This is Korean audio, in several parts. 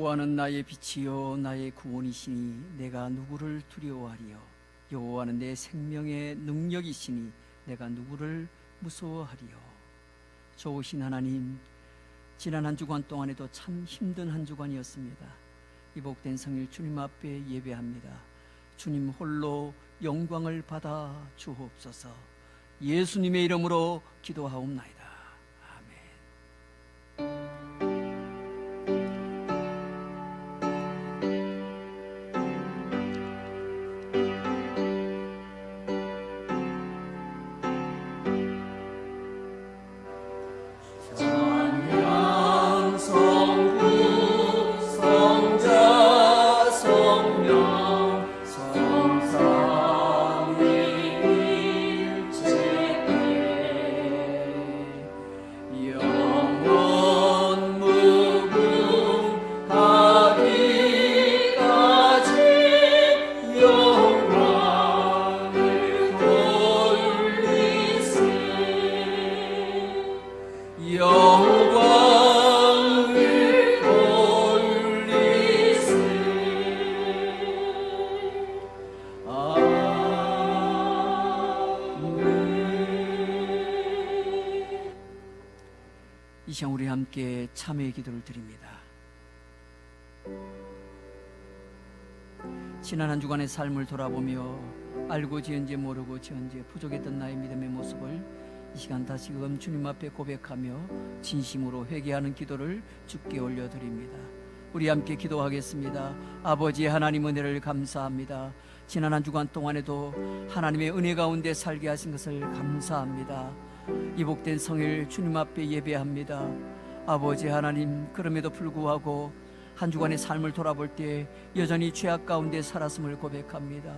여호와는 나의 빛이요 나의 구원이시니 내가 누구를 두려워하리요. 여호와는 내 생명의 능력이시니 내가 누구를 무서워하리요. 좋으신 하나님, 지난 한 주간 동안에도 참 힘든 한 주간이었습니다. 이 복된 성일 주님 앞에 예배합니다. 주님 홀로 영광을 받아 주옵소서. 예수님의 이름으로 기도하옵나이다. 이 시간 우리 함께 참회의 기도를 드립니다. 지난 한 주간의 삶을 돌아보며 알고 지은지 모르고 지은지 부족했던 나의 믿음의 모습을 이 시간 다시금 주님 앞에 고백하며 진심으로 회개하는 기도를 주께 올려드립니다. 우리 함께 기도하겠습니다. 아버지 하나님 은혜를 감사합니다. 지난 한 주간 동안에도 하나님의 은혜 가운데 살게 하신 것을 감사합니다. 이 복된 성일 주님 앞에 예배합니다. 아버지 하나님, 그럼에도 불구하고 한 주간의 삶을 돌아볼 때 여전히 죄악 가운데 살았음을 고백합니다.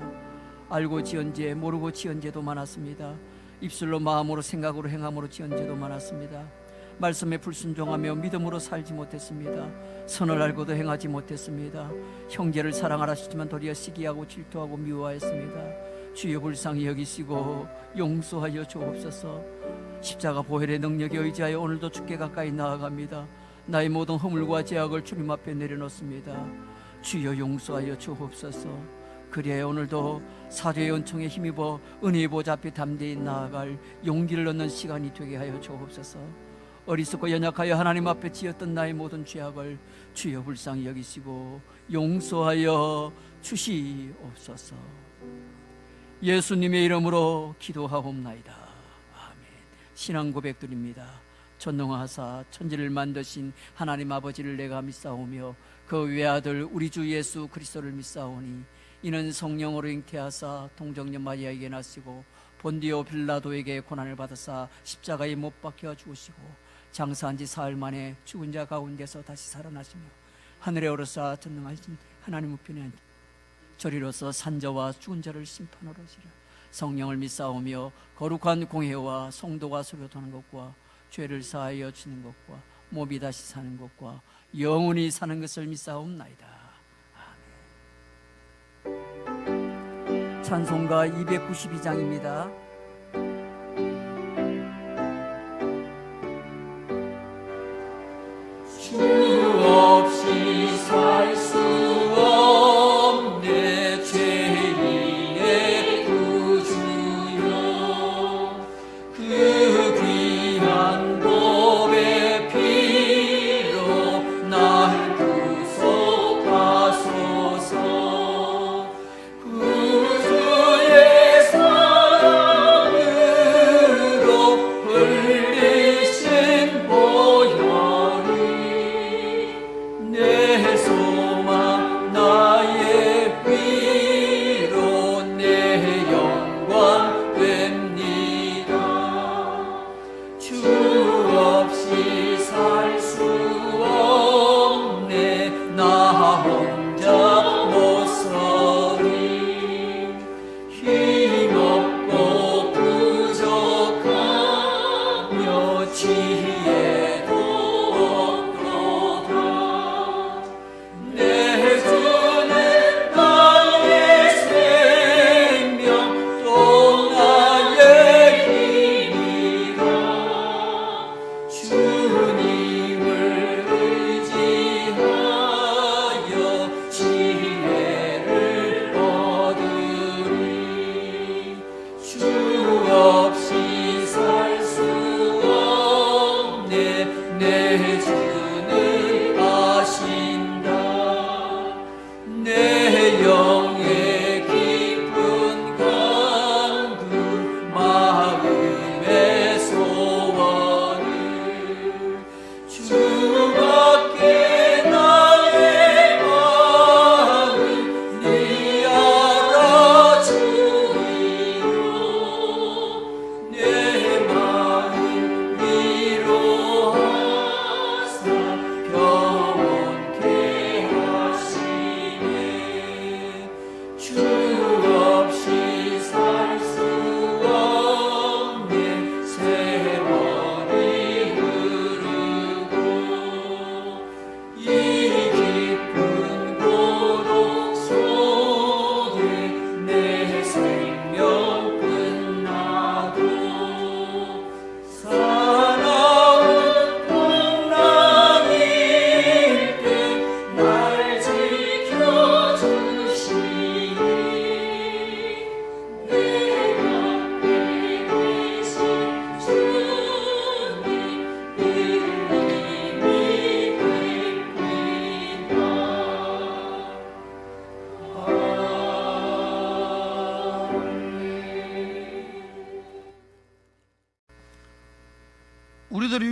알고 지은 죄, 모르고 지은 죄도 많았습니다. 입술로, 마음으로, 생각으로, 행함으로 지은 죄도 많았습니다. 말씀에 불순종하며 믿음으로 살지 못했습니다. 선을 알고도 행하지 못했습니다. 형제를 사랑하라 하시지만 도리어 시기하고 질투하고 미워하였습니다. 주여 불쌍히 여기시고 용서하여 주옵소서. 십자가 보혈의 능력에 의지하여 오늘도 주께 가까이 나아갑니다. 나의 모든 허물과 죄악을 주님 앞에 내려놓습니다. 주여 용서하여 주옵소서. 그리하여 오늘도 사죄의 은총에 힘입어 은혜의 보좌 앞에 담대히 나아갈 용기를 얻는 시간이 되게 하여 주옵소서. 어리석고 연약하여 하나님 앞에 지었던 나의 모든 죄악을 주여 불쌍히 여기시고 용서하여 주시옵소서. 예수님의 이름으로 기도하옵나이다. 아멘. 신앙 고백드립니다. 전능하사 천지를 만드신 하나님 아버지를 내가 믿사오며 그 외아들 우리 주 예수 그리스도를 믿사오니 이는 성령으로 잉태하사 동정녀 마리아에게 나시고 본디오 빌라도에게 고난을 받으사 십자가에 못 박혀 죽으시고 장사한 지 사흘 만에 죽은 자 가운데서 다시 살아나시며 하늘에 오르사 전능하신 하나님 우편에 앉으 저리로서 산자와 죽은 자를 심판하러 오시라. 성령을 믿사오며 거룩한 공회와 성도가 소교하는 것과 죄를 사하여 주는 것과 몸이 다시 사는 것과 영원히 사는 것을 믿사옵나이다. 아멘. 찬송가 292장입니다. 주 없이 살 수 없네 죄인의 구주여. 그 귀한 보배 피로 날 구속하소서. 구주의 사랑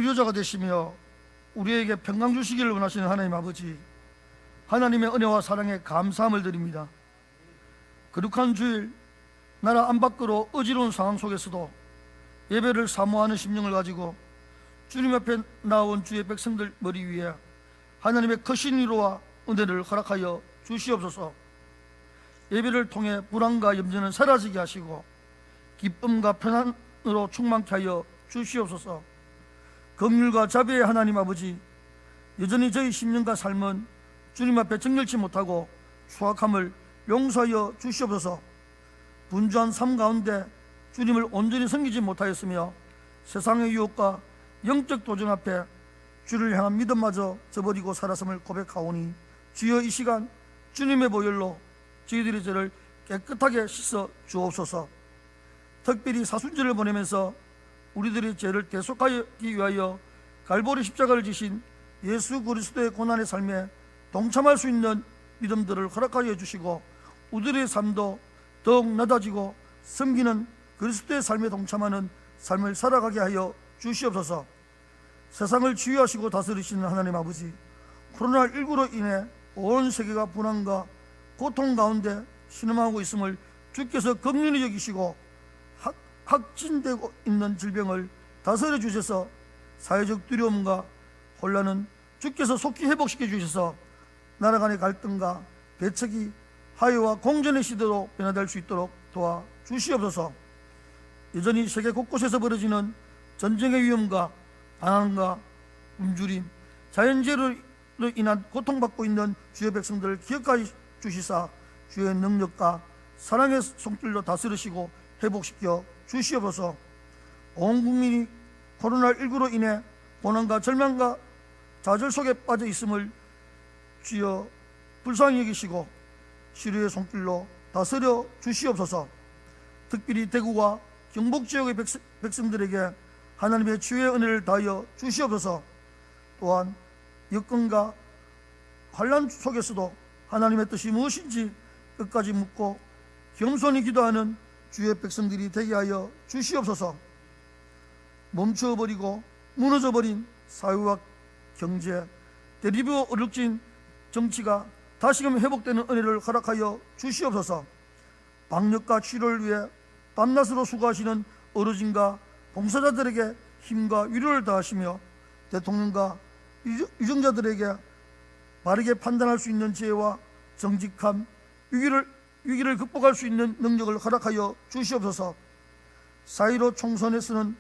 위로자가 되시며 우리에게 평강 주시기를 원하시는 하나님 아버지, 하나님의 은혜와 사랑에 감사함을 드립니다. 거룩한 주일, 나라 안 밖으로 어지러운 상황 속에서도 예배를 사모하는 심령을 가지고 주님 앞에 나온 주의 백성들 머리 위에 하나님의 크신 위로와 은혜를 허락하여 주시옵소서. 예배를 통해 불안과 염려는 사라지게 하시고 기쁨과 평안으로 충만케 하여 주시옵소서. 긍휼과 자비의 하나님 아버지, 여전히 저희 심령과 삶은 주님 앞에 정결치 못하고 추악함을 용서하여 주시옵소서. 분주한 삶 가운데 주님을 온전히 섬기지 못하였으며 세상의 유혹과 영적 도전 앞에 주를 향한 믿음마저 저버리고 살았음을 고백하오니, 주여 이 시간 주님의 보혈로 저희들의 죄를 깨끗하게 씻어 주옵소서. 특별히 사순절을 보내면서 우리들의 죄를 대속하기 위하여 갈보리 십자가를 지신 예수 그리스도의 고난의 삶에 동참할 수 있는 믿음들을 허락하여 주시고, 우리들의 삶도 더욱 낮아지고 섬기는 그리스도의 삶에 동참하는 삶을 살아가게 하여 주시옵소서. 세상을 치유하시고 다스리시는 하나님 아버지, 코로나19로 인해 온 세계가 불안과 고통 가운데 신음하고 있음을 주께서 긍휼히 여기시고 확진되고 있는 질병을 다스려 주셔서 사회적 두려움과 혼란은 주께서 속히 회복시켜 주셔서 나라 간의 갈등과 배척이 화해와 공존의 시대로 변화될 수 있도록 도와 주시옵소서. 여전히 세계 곳곳에서 벌어지는 전쟁의 위험과 가난과 굶주림, 자연재해로 인한 고통받고 있는 주의 백성들을 기억하여 주시사 주의 능력과 사랑의 손길로 다스리시고 회복시켜 주시옵소서. 온 국민이 코로나19로 인해 고난과 절망과 좌절 속에 빠져 있음을 주여 불쌍히 여기시고 치료의 손길로 다스려 주시옵소서. 특별히 대구와 경북 지역의 백성들에게 하나님의 치유의 은혜를 다하여 주시옵소서. 또한 여건과 환난 속에서도 하나님의 뜻이 무엇인지 끝까지 묻고 겸손히 기도하는 주의 백성들이 되게 하여 주시옵소서. 멈춰버리고 무너져버린 사회와 경제, 대립으로 어렵진 정치가 다시금 회복되는 은혜를 허락하여 주시옵소서. 방역과 치료를 위해 밤낮으로 수고하시는 어르신과 봉사자들에게 힘과 위로를 다하시며 대통령과 유정자들에게 바르게 판단할 수 있는 지혜와 정직함, 위기를 극복할 수 있는 능력을 허락하여 주시옵소서. 사이로 총선에서는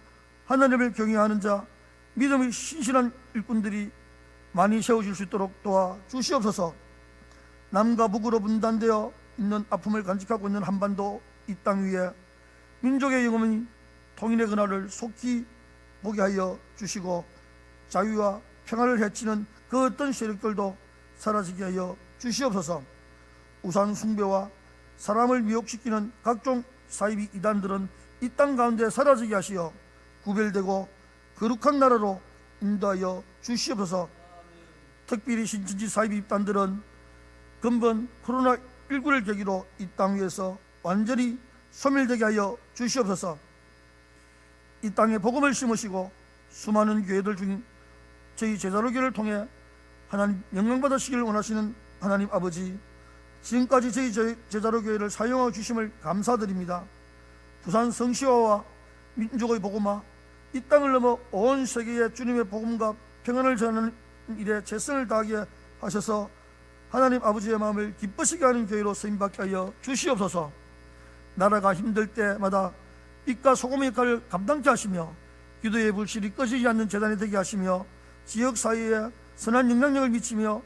하나님을 경외하는 자, 믿음이 신실한 일꾼들이 많이 세워질 수 있도록 도와 주시옵소서. 남과 북으로 분단되어 있는 아픔을 간직하고 있는 한반도 이 땅 위에 민족의 영원히 통일의 그날을 속히 보게 하여 주시고, 자유와 평화를 해치는 그 어떤 세력들도 사라지게 하여 주시옵소서. 우상 숭배와 사람을 미혹시키는 각종 사이비 이단들은 이 땅 가운데 사라지게 하시어 구별되고 거룩한 나라로 인도하여 주시옵소서. 특별히 신천지 사이비 입단들은 근본 코로나19를 계기로 이 땅 위에서 완전히 소멸되게 하여 주시옵소서. 이 땅에 복음을 심으시고 수많은 교회들 중 저희 제자로 교회를 통해 하나님 영광받으시기를 원하시는 하나님 아버지, 지금까지 저희 제자로 교회를 사용하여 주심을 감사드립니다. 부산 성시화와 민족의 복음화, 이 땅을 넘어 온 세계에 주님의 복음과 평안을 전하는 일에 최선을 다하게 하셔서 하나님 아버지의 마음을 기쁘시게 하는 교회로 쓰임받게 하여 주시옵소서. 나라가 힘들 때마다 빛과 소금의 역할을 감당케 하시며 기도의 불실이 꺼지지 않는 재단이 되게 하시며 지역사회에 선한 영향력을 미치며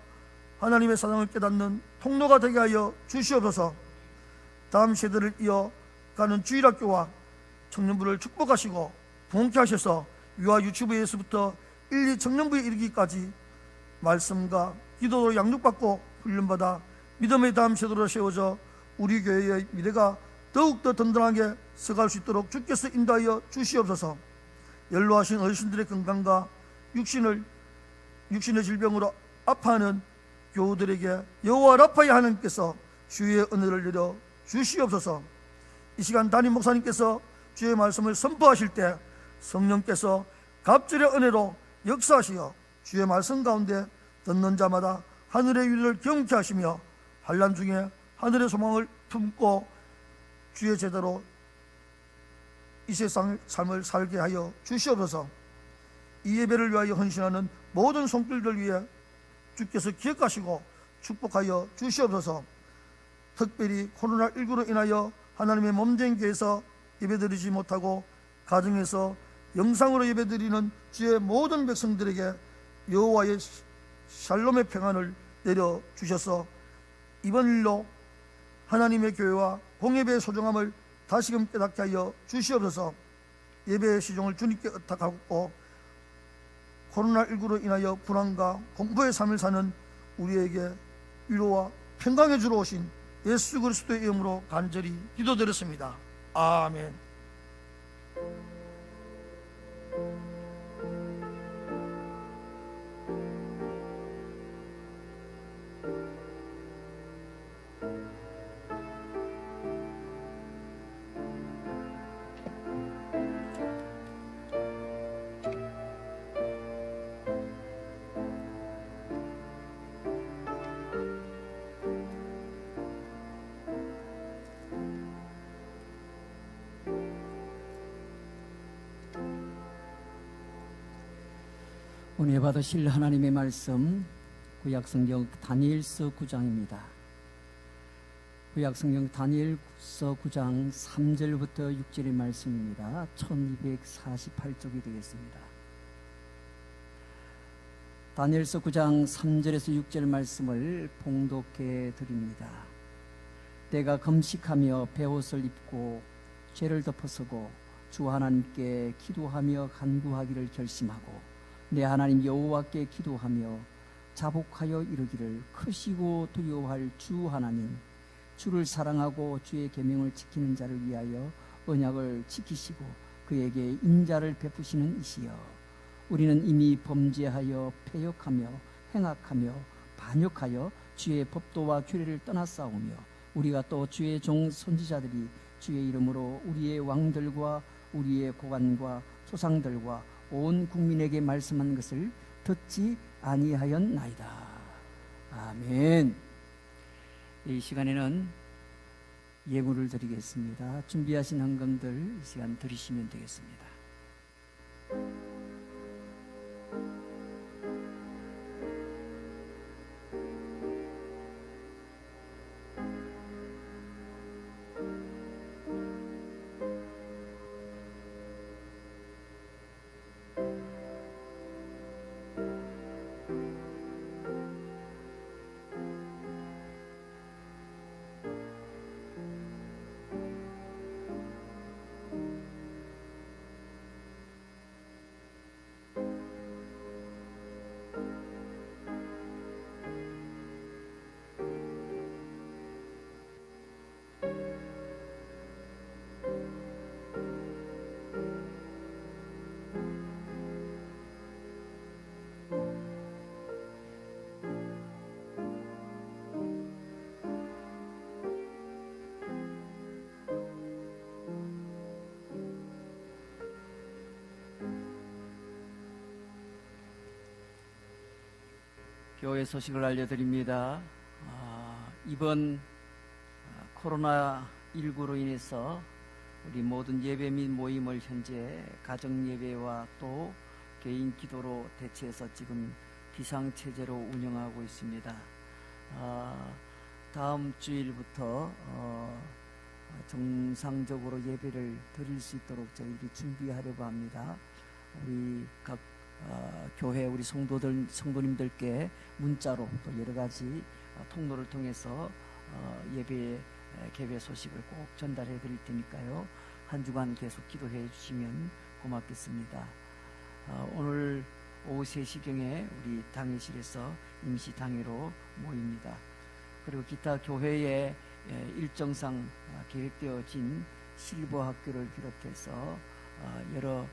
하나님의 사랑을 깨닫는 통로가 되게 하여 주시옵소서. 다음 세대를 이어가는 주일학교와 청년부를 축복하시고 부흥케 하셔서 유아 유치부에서부터 1, 2 청년부에 이르기까지 말씀과 기도로 양육받고 훈련받아 믿음의 다음 세대로 세워져 우리 교회의 미래가 더욱더 든든하게 서갈 수 있도록 주께서 인도하여 주시옵소서. 연로하신 어르신들의 건강과 육신의 질병으로 아파하는 교우들에게 여호와 라파의 하나님께서 주의 은혜를 내려 주시옵소서. 이 시간 담임 목사님께서 주의 말씀을 선포하실 때 성령께서 갑절의 은혜로 역사하시어 주의 말씀 가운데 듣는 자마다 하늘의 위를 경케 하시며 환난 중에 하늘의 소망을 품고 주의 제대로 이 세상 삶을 살게 하여 주시옵소서. 이 예배를 위하여 헌신하는 모든 손길들 위해 주께서 기억하시고 축복하여 주시옵소서. 특별히 코로나19로 인하여 하나님의 몸된 교회에서 예배드리지 못하고 가정에서 영상으로 예배드리는 주의 모든 백성들에게 여호와의 샬롬의 평안을 내려주셔서 이번 일로 하나님의 교회와 공예배의 소중함을 다시금 깨닫게 하여 주시옵소서. 예배의 시종을 주님께 의탁하고 코로나19로 인하여 불안과 공포의 삶을 사는 우리에게 위로와 평강해 주러 오신 예수 그리스도의 이름으로 간절히 기도드렸습니다. 아멘. 은혜 받으실 하나님의 말씀 구약성경 다니엘서 9장입니다. 구약성경 다니엘서 9장 3절부터 6절의 말씀입니다. 1248쪽이 되겠습니다. 다니엘서 9장 3절에서 6절 말씀을 봉독해 드립니다. 내가 금식하며 베옷을 입고 죄를 덮어서고 주 하나님께 기도하며 간구하기를 결심하고 내 하나님 여호와께 기도하며 자복하여 이르기를 크시고 두려워할 주 하나님, 주를 사랑하고 주의 계명을 지키는 자를 위하여 언약을 지키시고 그에게 인자를 베푸시는 이시여, 우리는 이미 범죄하여 패역하며 행악하며 반역하여 주의 법도와 규례를 떠났사오며 우리가 또 주의 종 선지자들이 주의 이름으로 우리의 왕들과 우리의 고관과 조상들과 온 국민에게 말씀한 것을 듣지 아니하였나이다. 아멘. 이 시간에는 예물을 드리겠습니다. 준비하신 헌금들 이 시간 드리시면 되겠습니다. 교회 소식을 알려드립니다. 이번 코로나19로 인해서 우리 모든 예배 및 모임을 현재 가정예배와 또 개인 기도로 대체해서 지금 비상체제로 운영하고 있습니다. 다음 주일부터 정상적으로 예배를 드릴 수 있도록 저희들이 준비하려고 합니다. 우리 각 교회 우리 성도님들께 문자로 또 여러 가지 통로를 통해서 예배 개회 소식을 꼭 전달해 드릴 테니까요. 한 주간 계속 기도해 주시면 고맙겠습니다. 오늘 오후 3시경에 우리 당회실에서 임시 당회로 모입니다. 그리고 기타 교회의 일정상 계획되어진 실버 학교를 비롯해서 여러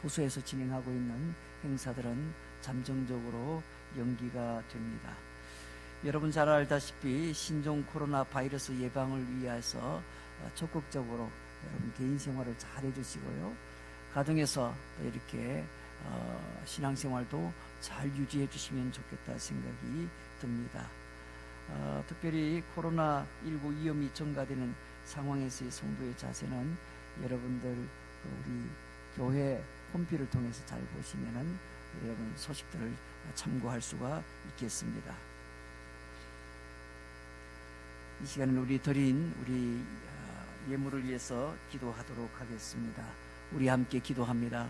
부서에서 진행하고 있는 행사들은 잠정적으로 연기가 됩니다. 여러분 잘 알다시피 신종 코로나 바이러스 예방을 위해서 적극적으로 여러분 개인 생활을 잘 해주시고요. 가정에서 이렇게 신앙생활도 잘 유지해 주시면 좋겠다 생각이 듭니다. 특별히 코로나19 위험이 증가되는 상황에서의 성도의 자세는 여러분들 우리 교회 홈피를 통해서 잘 보시면은 여러분 소식들을 참고할 수가 있겠습니다. 이 시간은 우리 드린 우리 예물을 위해서 기도하도록 하겠습니다. 우리 함께 기도합니다.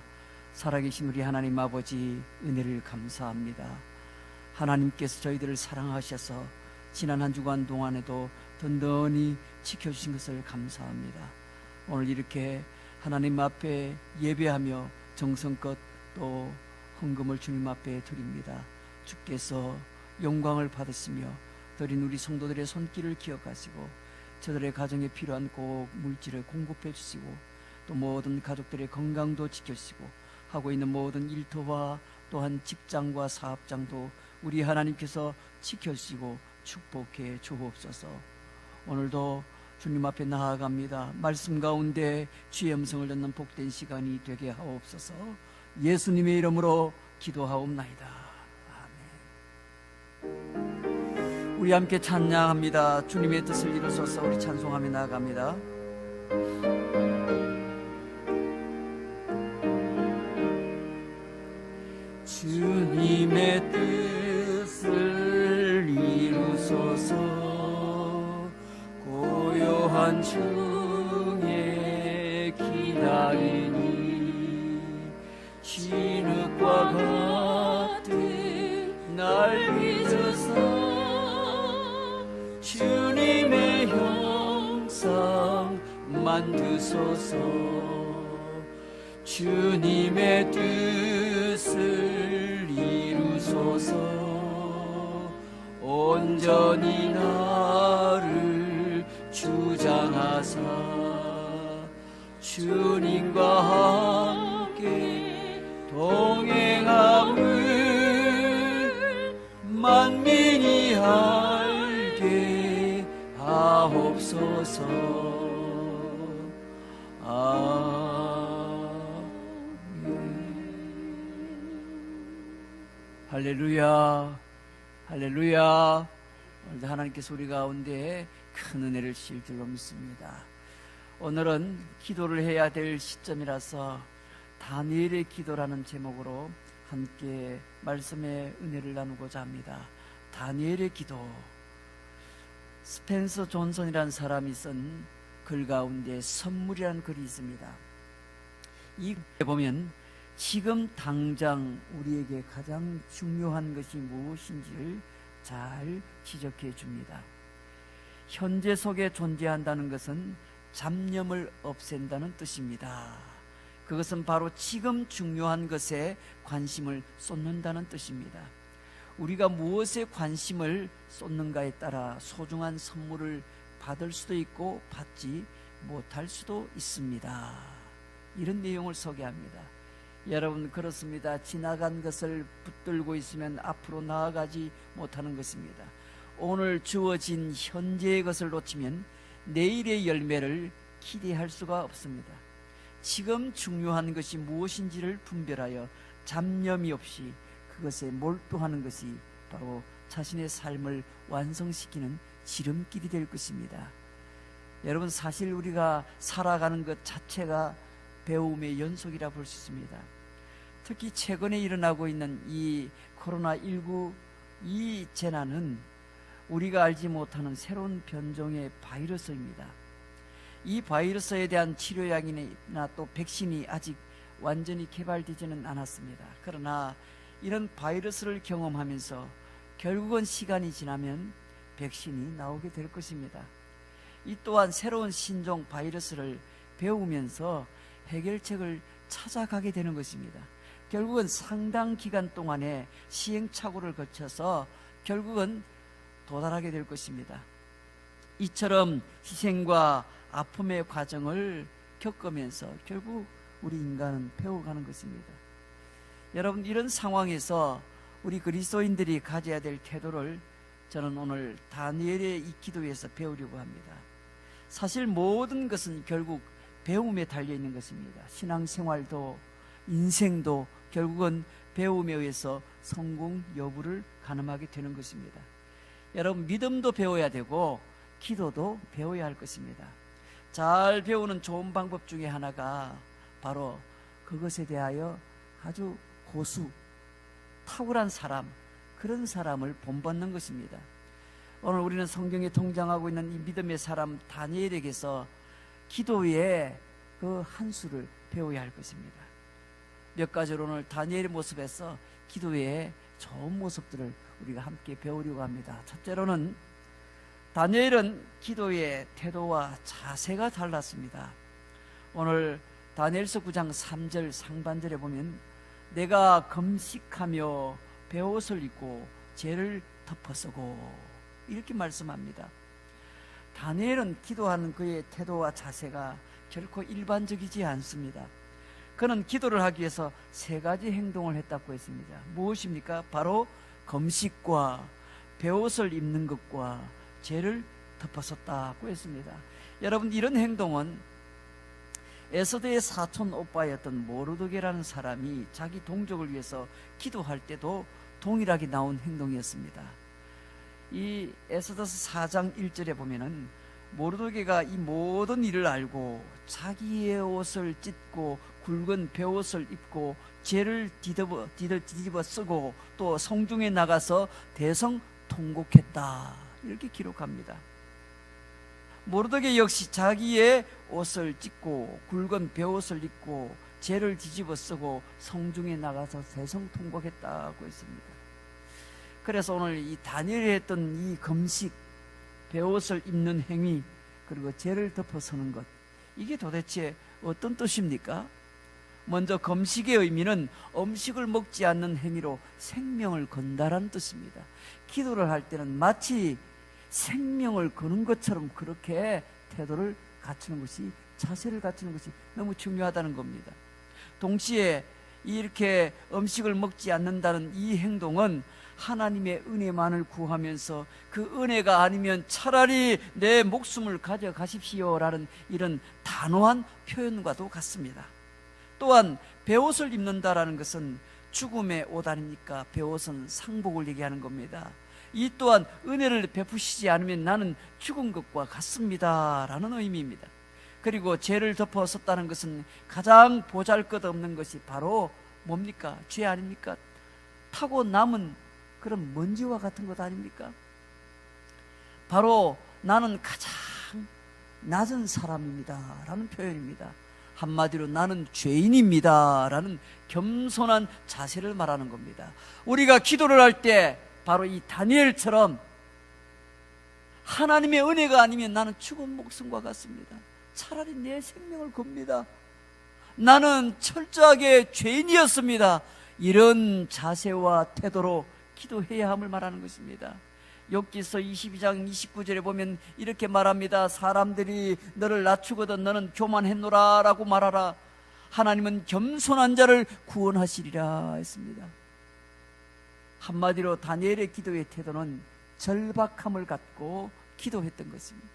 살아계신 우리 하나님 아버지, 은혜를 감사합니다. 하나님께서 저희들을 사랑하셔서 지난 한 주간 동안에도 든든히 지켜주신 것을 감사합니다. 오늘 이렇게 하나님 앞에 예배하며 정성껏 또 헌금을 주님 앞에 드립니다. 주께서 영광을 받으시며 드린 우리 성도들의 손길을 기억하시고 저들의 가정에 필요한 꼭 물질을 공급해 주시고 또 모든 가족들의 건강도 지켜주시고 하고 있는 모든 일터와 또한 직장과 사업장도 우리 하나님께서 지켜주시고 축복해 주옵소서. 오늘도 주님 앞에 나아갑니다. 말씀 가운데 주의 음성을 듣는 복된 시간이 되게 하옵소서. 예수님의 이름으로 기도하옵나이다. 아멘. 우리 함께 찬양합니다. 주님의 뜻을 이루소서. 우리 찬송하며 나아갑니다. 주님의 뜻을 이루소서. 고요한 중에 기다리니 진흙과 같은 날 믿으사 주님의 형상 만드소서. 주님의 뜻을 이루소서. 온전히 나를 주장하사 주님과 함께 동행함을 만민이 알게 하옵소서. 할렐루야, 할렐루야. 오늘도 하나님께서 우리 가운데 큰 은혜를 주실 줄로 믿습니다. 오늘은 기도를 해야 될 시점이라서 다니엘의 기도라는 제목으로 함께 말씀의 은혜를 나누고자 합니다. 다니엘의 기도. 스펜서 존슨이라는 사람이 쓴 글 가운데 선물이라는 글이 있습니다. 이 글에 보면 지금 당장 우리에게 가장 중요한 것이 무엇인지를 잘 지적해 줍니다. 현재 속에 존재한다는 것은 잡념을 없앤다는 뜻입니다. 그것은 바로 지금 중요한 것에 관심을 쏟는다는 뜻입니다. 우리가 무엇에 관심을 쏟는가에 따라 소중한 선물을 받을 수도 있고 받지 못할 수도 있습니다. 이런 내용을 소개합니다. 여러분, 그렇습니다. 지나간 것을 붙들고 있으면 앞으로 나아가지 못하는 것입니다. 오늘 주어진 현재의 것을 놓치면 내일의 열매를 기대할 수가 없습니다. 지금 중요한 것이 무엇인지를 분별하여 잡념이 없이 그것에 몰두하는 것이 바로 자신의 삶을 완성시키는 지름길이 될 것입니다. 여러분, 사실 우리가 살아가는 것 자체가 배움의 연속이라 볼 수 있습니다. 특히 최근에 일어나고 있는 이 코로나19 이 재난은 우리가 알지 못하는 새로운 변종의 바이러스입니다. 이 바이러스에 대한 치료약이나 또 백신이 아직 완전히 개발되지는 않았습니다. 그러나 이런 바이러스를 경험하면서 결국은 시간이 지나면 백신이 나오게 될 것입니다. 이 또한 새로운 신종 바이러스를 배우면서 해결책을 찾아가게 되는 것입니다. 결국은 상당 기간 동안의 시행착오를 거쳐서 결국은 도달하게 될 것입니다. 이처럼 희생과 아픔의 과정을 겪으면서 결국 우리 인간은 배워가는 것입니다. 여러분, 이런 상황에서 우리 그리스도인들이 가져야 될 태도를 저는 오늘 다니엘의 이 기도에서 배우려고 합니다. 사실 모든 것은 결국 배움에 달려있는 것입니다. 신앙생활도 인생도 결국은 배움에 의해서 성공 여부를 가늠하게 되는 것입니다. 여러분, 믿음도 배워야 되고 기도도 배워야 할 것입니다. 잘 배우는 좋은 방법 중에 하나가 바로 그것에 대하여 아주 고수, 탁월한 사람, 그런 사람을 본받는 것입니다. 오늘 우리는 성경에 등장하고 있는 이 믿음의 사람 다니엘에게서 기도의 그 한 수를 배워야 할 것입니다. 몇 가지로 오늘 다니엘의 모습에서 기도의 좋은 모습들을 우리가 함께 배우려고 합니다. 첫째로는 다니엘은 기도의 태도와 자세가 달랐습니다. 오늘 다니엘서 9장 3절 상반절에 보면 내가 금식하며 베옷을 입고 죄를 덮어쓰고 이렇게 말씀합니다. 다니엘은 기도하는 그의 태도와 자세가 결코 일반적이지 않습니다. 그는 기도를 하기 위해서 세 가지 행동을 했다고 했습니다. 무엇입니까? 바로 금식과 베옷을 입는 것과 죄를 덮었었다고 했습니다. 여러분, 이런 행동은 에스더의 사촌 오빠였던 모르드게라는 사람이 자기 동족을 위해서 기도할 때도 동일하게 나온 행동이었습니다. 이 에스더서 4장 1절에 보면은 모르드게가 이 모든 일을 알고 자기의 옷을 찢고 굵은 베옷을 입고 죄를 뒤집어 쓰고 또 성중에 나가서 대성통곡했다, 이렇게 기록합니다. 모르드게 역시 자기의 옷을 찢고 굵은 베옷을 입고 죄를 뒤집어 쓰고 성중에 나가서 대성통곡했다고 했습니다. 그래서 오늘 이 다니엘이 했던 이 금식, 베옷을 입는 행위, 그리고 죄를 덮어서는 것, 이게 도대체 어떤 뜻입니까? 먼저 금식의 의미는 음식을 먹지 않는 행위로 생명을 건다라는 뜻입니다. 기도를 할 때는 마치 생명을 거는 것처럼 그렇게 태도를 갖추는 것이, 자세를 갖추는 것이 너무 중요하다는 겁니다. 동시에 이렇게 음식을 먹지 않는다는 이 행동은 하나님의 은혜만을 구하면서 그 은혜가 아니면 차라리 내 목숨을 가져가십시오라는 이런 단호한 표현과도 같습니다. 또한 베옷을 입는다라는 것은 죽음의 옷 아닙니까? 베옷은 상복을 얘기하는 겁니다. 이 또한 은혜를 베푸시지 않으면 나는 죽은 것과 같습니다 라는 의미입니다. 그리고 죄를 덮어섰다는 것은 가장 보잘것없는 것이 바로 뭡니까? 죄 아닙니까? 타고 남은 그런 먼지와 같은 것 아닙니까? 바로 나는 가장 낮은 사람입니다 라는 표현입니다. 한마디로 나는 죄인입니다 라는 겸손한 자세를 말하는 겁니다. 우리가 기도를 할 때 바로 이 다니엘처럼 하나님의 은혜가 아니면 나는 죽은 목숨과 같습니다. 차라리 내 생명을 겁니다. 나는 철저하게 죄인이었습니다. 이런 자세와 태도로 기도해야 함을 말하는 것입니다. 욥기서 22장 29절에 보면 이렇게 말합니다. 사람들이 너를 낮추거든 너는 교만했노라 라고 말하라. 하나님은 겸손한 자를 구원하시리라 했습니다. 한마디로 다니엘의 기도의 태도는 절박함을 갖고 기도했던 것입니다.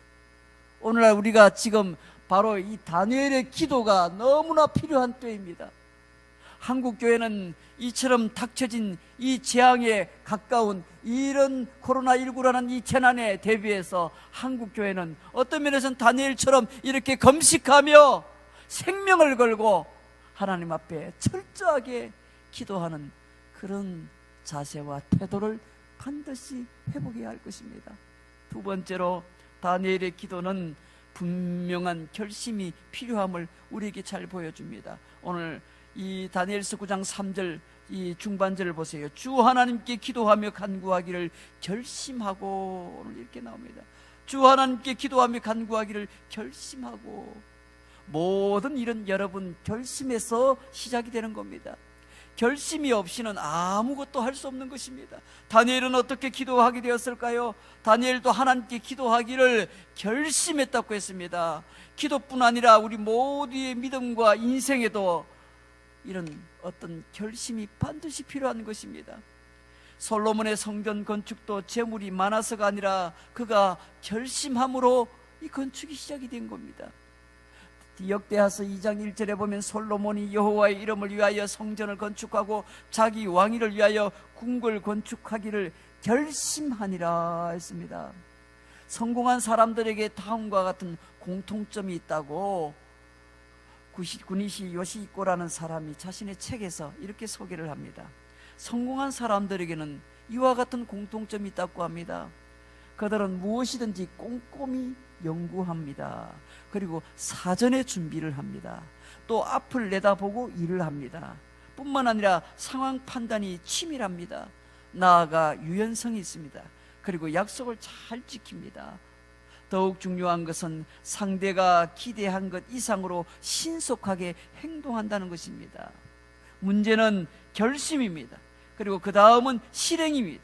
오늘날 우리가 지금 바로 이 다니엘의 기도가 너무나 필요한 때입니다. 한국교회는 이처럼 닥쳐진 이 재앙에 가까운 이런 코로나19라는 이 재난에 대비해서 한국교회는 어떤 면에서는 다니엘처럼 이렇게 금식하며 생명을 걸고 하나님 앞에 철저하게 기도하는 그런 자세와 태도를 반드시 회복해야 할 것입니다. 두 번째로 다니엘의 기도는 분명한 결심이 필요함을 우리에게 잘 보여줍니다. 오늘 이 다니엘서 9장 3절 이 중반절을 보세요. 주 하나님께 기도하며 간구하기를 결심하고, 오늘 이렇게 나옵니다. 주 하나님께 기도하며 간구하기를 결심하고. 모든 일은 여러분 결심에서 시작이 되는 겁니다. 결심이 없이는 아무것도 할 수 없는 것입니다. 다니엘은 어떻게 기도하게 되었을까요? 다니엘도 하나님께 기도하기를 결심했다고 했습니다. 기도뿐 아니라 우리 모두의 믿음과 인생에도 이런 어떤 결심이 반드시 필요한 것입니다. 솔로몬의 성전 건축도 재물이 많아서가 아니라 그가 결심함으로 이 건축이 시작이 된 겁니다. 역대하서 2장 1절에 보면 솔로몬이 여호와의 이름을 위하여 성전을 건축하고 자기 왕위를 위하여 궁궐 건축하기를 결심하니라 했습니다. 성공한 사람들에게 다음과 같은 공통점이 있다고 구니시 요시히코라는 사람이 자신의 책에서 이렇게 소개를 합니다. 성공한 사람들에게는 이와 같은 공통점이 있다고 합니다. 그들은 무엇이든지 꼼꼼히 연구합니다. 그리고 사전에 준비를 합니다. 또 앞을 내다보고 일을 합니다. 뿐만 아니라 상황 판단이 치밀합니다. 나아가 유연성이 있습니다. 그리고 약속을 잘 지킵니다. 더욱 중요한 것은 상대가 기대한 것 이상으로 신속하게 행동한다는 것입니다. 문제는 결심입니다. 그리고 그 다음은 실행입니다.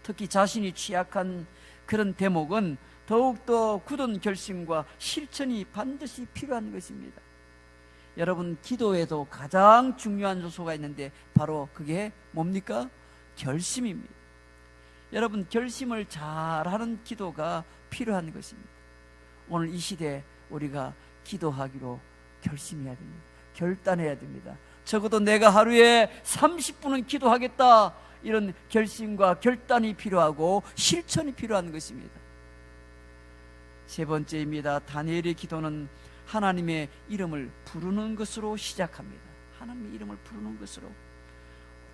특히 자신이 취약한 그런 대목은 더욱더 굳은 결심과 실천이 반드시 필요한 것입니다. 여러분, 기도에도 가장 중요한 요소가 있는데 바로 그게 뭡니까? 결심입니다. 여러분, 결심을 잘하는 기도가 필요한 것입니다. 오늘 이 시대에 우리가 기도하기로 결심해야 됩니다. 결단해야 됩니다. 적어도 내가 하루에 30분은 기도하겠다, 이런 결심과 결단이 필요하고 실천이 필요한 것입니다. 세 번째입니다. 다니엘의 기도는 하나님의 이름을 부르는 것으로 시작합니다. 하나님의 이름을 부르는 것으로.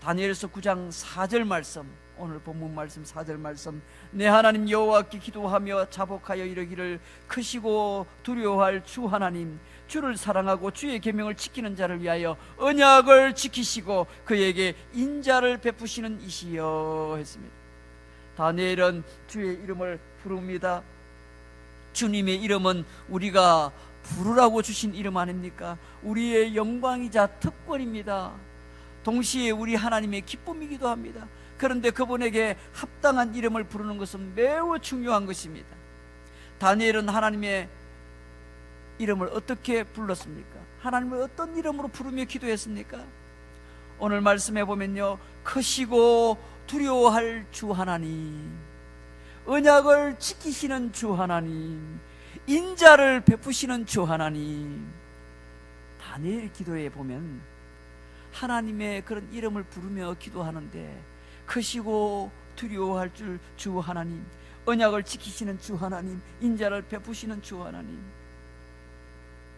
다니엘서 9장 4절 말씀, 오늘 본문 말씀 4절 말씀, 내 하나님 여호와께 기도하며 자복하여 이르기를 크시고 두려워할 주 하나님, 주를 사랑하고 주의 계명을 지키는 자를 위하여 언약을 지키시고 그에게 인자를 베푸시는 이시여 했습니다. 다니엘은 주의 이름을 부릅니다. 주님의 이름은 우리가 부르라고 주신 이름 아닙니까? 우리의 영광이자 특권입니다. 동시에 우리 하나님의 기쁨이기도 합니다. 그런데 그분에게 합당한 이름을 부르는 것은 매우 중요한 것입니다. 다니엘은 하나님의 이름을 어떻게 불렀습니까? 하나님을 어떤 이름으로 부르며 기도했습니까? 오늘 말씀해 보면요, 크시고 두려워할 주 하나님, 언약을 지키시는 주 하나님, 인자를 베푸시는 주 하나님. 다니엘 기도에 보면 하나님의 그런 이름을 부르며 기도하는데 크시고 두려워할 주 하나님, 언약을 지키시는 주 하나님, 인자를 베푸시는 주 하나님.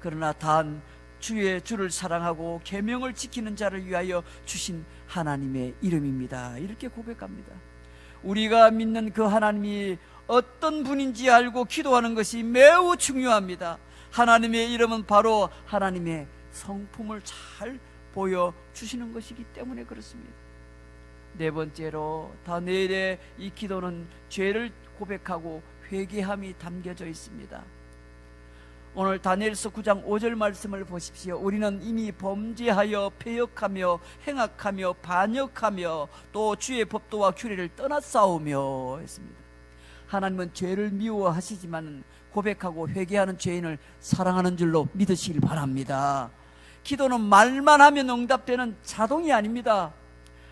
그러나 단 주를 사랑하고 계명을 지키는 자를 위하여 주신 하나님의 이름입니다. 이렇게 고백합니다. 우리가 믿는 그 하나님이 어떤 분인지 알고 기도하는 것이 매우 중요합니다. 하나님의 이름은 바로 하나님의 성품을 잘 보여주시는 것이기 때문에 그렇습니다. 네 번째로 다니엘의 이 기도는 죄를 고백하고 회개함이 담겨져 있습니다. 오늘 다니엘서 9장 5절 말씀을 보십시오. 우리는 이미 범죄하여 패역하며 행악하며 반역하며 또 주의 법도와 규례를 떠났사오며 했습니다. 하나님은 죄를 미워하시지만 고백하고 회개하는 죄인을 사랑하는 줄로 믿으시길 바랍니다. 기도는 말만 하면 응답되는 자동이 아닙니다.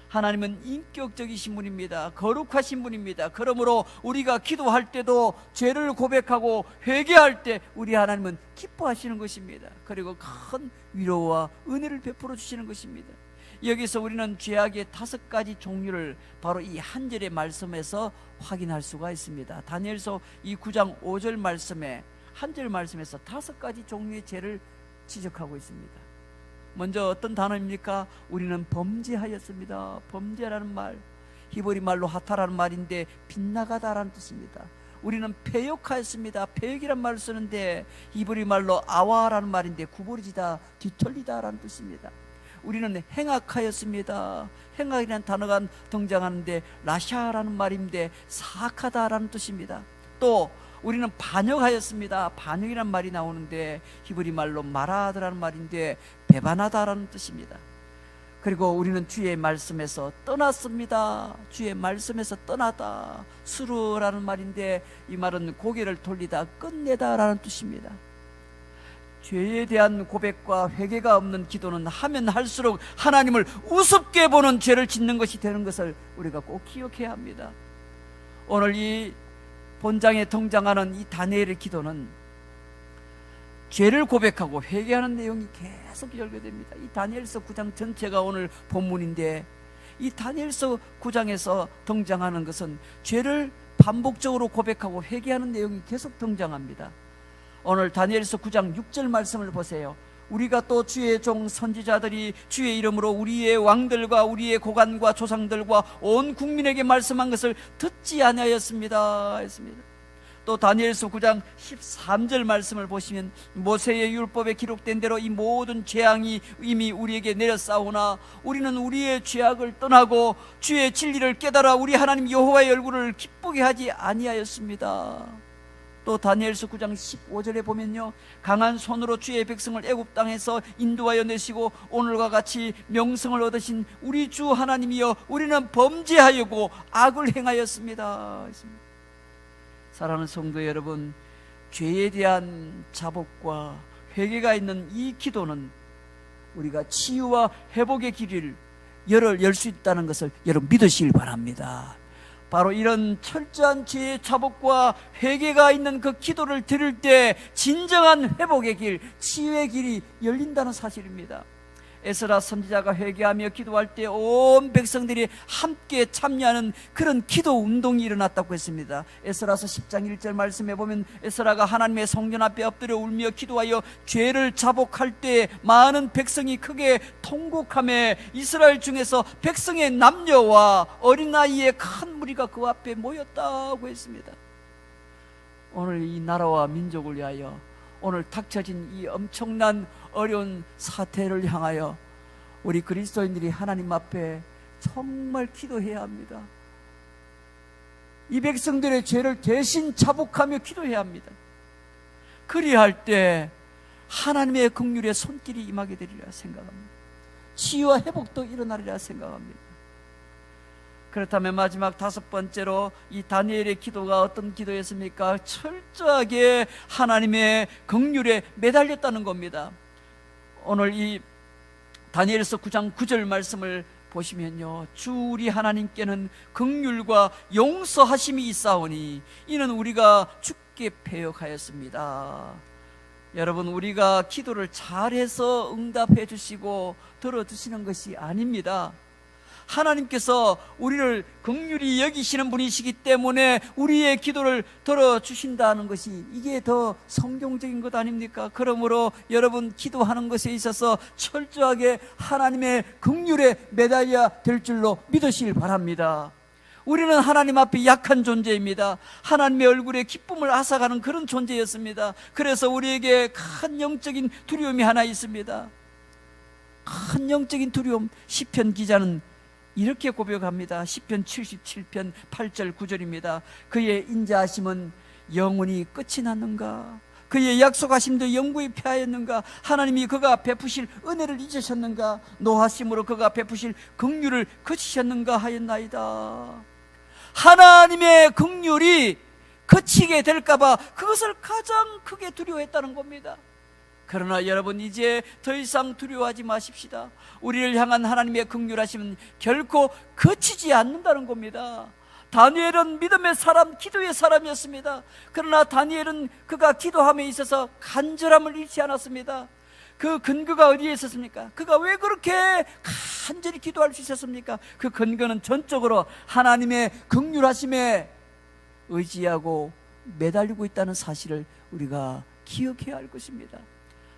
하나님은 인격적이신 분입니다. 거룩하신 분입니다. 그러므로 우리가 기도할 때도 죄를 고백하고 회개할 때 우리 하나님은 기뻐하시는 것입니다. 그리고 큰 위로와 은혜를 베풀어 주시는 것입니다. 여기서 우리는 죄악의 5가지 종류를 바로 이 한 절의 말씀에서 확인할 수가 있습니다. 다니엘서 이 9장 5절 말씀에 한 절 말씀에서 5가지 종류의 죄를 지적하고 있습니다. 먼저 어떤 단어입니까? 우리는 범죄하였습니다. 범죄라는 말, 히브리 말로 하타라는 말인데 빗나가다라는 뜻입니다. 우리는 패역하였습니다. 패역이란 말을 쓰는데 히브리 말로 아와라는 말인데 구부러지다, 뒤틀리다라는 뜻입니다. 우리는 행악하였습니다. 행악이라는 단어가 등장하는데 라샤라는 말인데 사악하다라는 뜻입니다. 또 우리는 반역하였습니다. 반역이란 말이 나오는데 히브리 말로 마라드라는 말인데 배반하다라는 뜻입니다. 그리고 우리는 주의 말씀에서 떠났습니다. 주의 말씀에서 떠나다, 수르라는 말인데 이 말은 고개를 돌리다, 끝내다라는 뜻입니다. 죄에 대한 고백과 회개가 없는 기도는 하면 할수록 하나님을 우습게 보는 죄를 짓는 것이 되는 것을 우리가 꼭 기억해야 합니다. 오늘 이 본장에 등장하는 이 다니엘의 기도는 죄를 고백하고 회개하는 내용이 계속 열거됩니다. 이 다니엘서 9장 전체가 오늘 본문인데, 이 다니엘서 9장에서 등장하는 것은 죄를 반복적으로 고백하고 회개하는 내용이 계속 등장합니다. 오늘 다니엘서 9장 6절 말씀을 보세요. 우리가 또 주의 종 선지자들이 주의 이름으로 우리의 왕들과 우리의 고관과 조상들과 온 국민에게 말씀한 것을 듣지 아니하였습니다 했습니다. 또 다니엘서 9장 13절 말씀을 보시면 모세의 율법에 기록된 대로 이 모든 재앙이 이미 우리에게 내렸사오나 우리는 우리의 죄악을 떠나고 주의 진리를 깨달아 우리 하나님 여호와의 얼굴을 기쁘게 하지 아니하였습니다. 또 다니엘서 9장 15절에 보면요, 강한 손으로 주의 백성을 애굽 땅에서 인도하여 내시고 오늘과 같이 명성을 얻으신 우리 주 하나님이여 우리는 범죄하였고 악을 행하였습니다 했습니다. 사랑하는 성도 여러분, 죄에 대한 자복과 회개가 있는 이 기도는 우리가 치유와 회복의 길을 열 수 있다는 것을 여러분 믿으시길 바랍니다. 바로 이런 철저한 죄의 자복과 회개가 있는 그 기도를 드릴 때 진정한 회복의 길, 치유의 길이 열린다는 사실입니다. 에스라 선지자가 회개하며 기도할 때 온 백성들이 함께 참여하는 그런 기도 운동이 일어났다고 했습니다. 에스라서 10장 1절 말씀에 보면 에스라가 하나님의 성전 앞에 엎드려 울며 기도하여 죄를 자복할 때 많은 백성이 크게 통곡하며 이스라엘 중에서 백성의 남녀와 어린아이의 큰 무리가 그 앞에 모였다고 했습니다. 오늘 이 나라와 민족을 위하여 오늘 닥쳐진 이 엄청난 어려운 사태를 향하여 우리 그리스도인들이 하나님 앞에 정말 기도해야 합니다. 이 백성들의 죄를 대신 자복하며 기도해야 합니다. 그리할 때 하나님의 긍휼의 손길이 임하게 되리라 생각합니다. 치유와 회복도 일어나리라 생각합니다. 그렇다면 마지막 다섯 번째로 이 다니엘의 기도가 어떤 기도였습니까? 철저하게 하나님의 긍휼에 매달렸다는 겁니다. 오늘 이 다니엘서 9장 9절 말씀을 보시면요, 주 우리 하나님께는 긍휼과 용서하심이 있사오니 이는 우리가 주께 패역하였습니다. 여러분, 우리가 기도를 잘해서 응답해 주시고 들어주시는 것이 아닙니다. 하나님께서 우리를 긍휼히 여기시는 분이시기 때문에 우리의 기도를 들어주신다는 것이 이게 더 성경적인 것 아닙니까? 그러므로 여러분, 기도하는 것에 있어서 철저하게 하나님의 긍휼에 매달려야 될 줄로 믿으시길 바랍니다. 우리는 하나님 앞에 약한 존재입니다. 하나님의 얼굴에 기쁨을 앗아가는 그런 존재였습니다. 그래서 우리에게 큰 영적인 두려움이 하나 있습니다. 큰 영적인 두려움. 시편 기자는 이렇게 고백합니다. 시편 77편 8절 9절입니다. 그의 인자하심은 영원히 끝이 났는가? 그의 약속하심도 영구히 패하였는가? 하나님이 그가 베푸실 은혜를 잊으셨는가? 노하심으로 그가 베푸실 긍휼을 그치셨는가 하였나이다. 하나님의 긍휼이 그치게 될까봐 그것을 가장 크게 두려워했다는 겁니다. 그러나 여러분, 이제 더 이상 두려워하지 마십시다. 우리를 향한 하나님의 긍휼하심은 결코 그치지 않는다는 겁니다. 다니엘은 믿음의 사람, 기도의 사람이었습니다. 그러나 다니엘은 그가 기도함에 있어서 간절함을 잃지 않았습니다. 그 근거가 어디에 있었습니까? 그가 왜 그렇게 간절히 기도할 수 있었습니까? 그 근거는 전적으로 하나님의 긍휼하심에 의지하고 매달리고 있다는 사실을 우리가 기억해야 할 것입니다.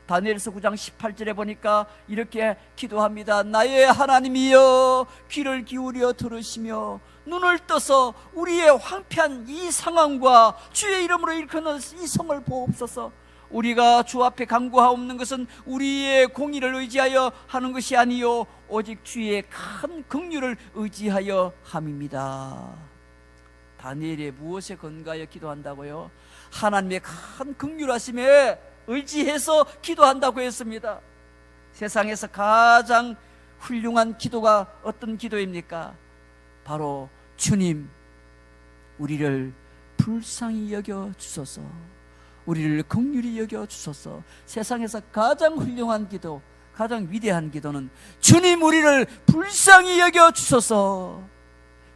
다니엘서 9장 18절에 보니까 이렇게 기도합니다. 나의 하나님이여, 귀를 기울여 들으시며 눈을 떠서 우리의 황폐한 이 상황과 주의 이름으로 일컫는 이 성을 보옵소서. 우리가 주 앞에 간구하옵는 것은 우리의 공의를 의지하여 하는 것이 아니요 오직 주의 큰 긍휼을 의지하여 함입니다. 다니엘이 무엇에 근거하여 기도한다고요? 하나님의 큰 긍휼하심에 의지해서 기도한다고 했습니다. 세상에서 가장 훌륭한 기도가 어떤 기도입니까? 바로 주님, 우리를 불쌍히 여겨 주소서, 우리를 긍휼히 여겨 주소서. 세상에서 가장 훌륭한 기도, 가장 위대한 기도는 주님, 우리를 불쌍히 여겨 주소서.